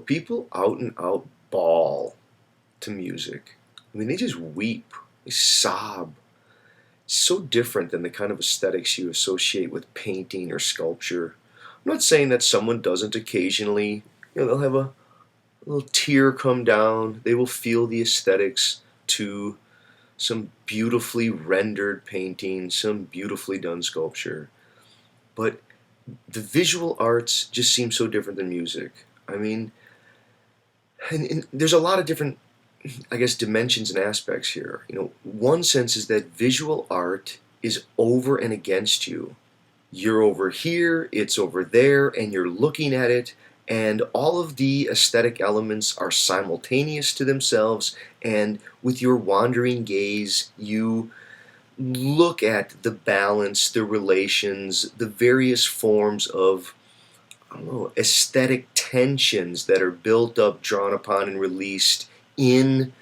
People out and out bawl to music. I mean, they just weep, they sob. It's so different than the kind of aesthetics you associate with painting or sculpture. I'm not saying that someone doesn't occasionally, they'll have a little tear come down. They will feel the aesthetics to some beautifully rendered painting, some beautifully done sculpture. But the visual arts just seem so different than music. I mean, and there's a lot of different, I guess, dimensions and aspects here. One sense is that visual art is over and against you. You're over here, it's over there, and you're looking at it, and all of the aesthetic elements are simultaneous to themselves, and with your wandering gaze, you look at the balance, the relations, the various forms of, I don't know, aesthetic tensions that are built up, drawn upon, and released in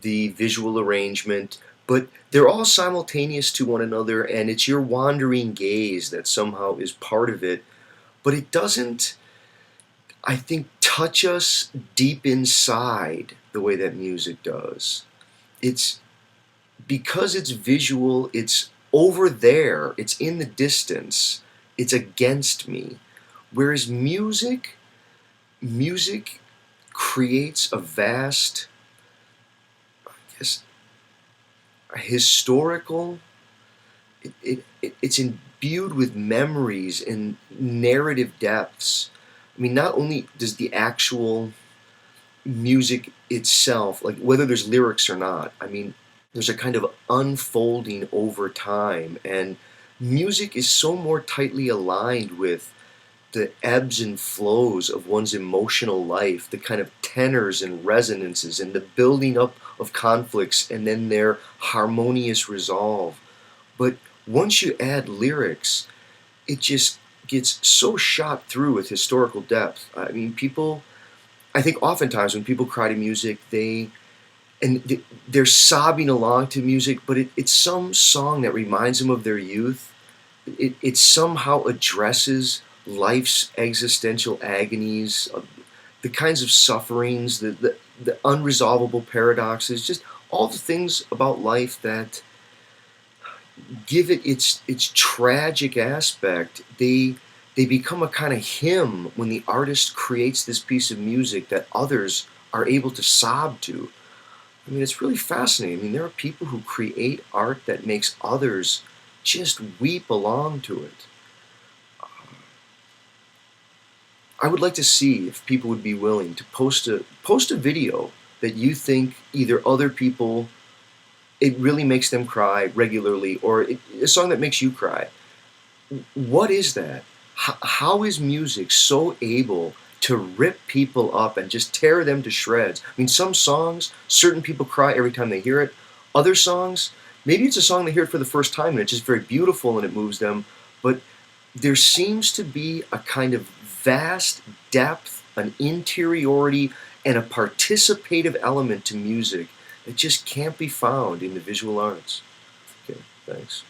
the visual arrangement, but they're all simultaneous to one another, and it's your wandering gaze that somehow is part of it, but it doesn't, I think, touch us deep inside the way that music does. It's because it's visual, it's over there, it's in the distance, it's against me. Whereas music creates a vast, I guess, historical, it's imbued with memories and narrative depths. I mean, not only does the actual music itself, like whether there's lyrics or not, I mean, there's a kind of unfolding over time, and music is so more tightly aligned with the ebbs and flows of one's emotional life, the kind of tenors and resonances, and the building up of conflicts and then their harmonious resolve. But once you add lyrics, it just gets so shot through with historical depth. I mean, I think oftentimes when people cry to music, they're sobbing along to music, but it's some song that reminds them of their youth. It somehow addresses life's existential agonies, the kinds of sufferings, the unresolvable paradoxes, just all the things about life that give it its tragic aspect. They become a kind of hymn when the artist creates this piece of music that others are able to sob to. I mean, it's really fascinating. I mean, there are people who create art that makes others just weep along to it. I would like to see if people would be willing to post a video that you think either other people, it really makes them cry regularly, or a song that makes you cry. What is that? How is music so able to rip people up and just tear them to shreds? I mean, some songs, certain people cry every time they hear it. Other songs, maybe it's a song they hear it for the first time and it's just very beautiful and it moves them, but there seems to be a kind of vast depth, an interiority, and a participative element to music that just can't be found in the visual arts. Okay, thanks.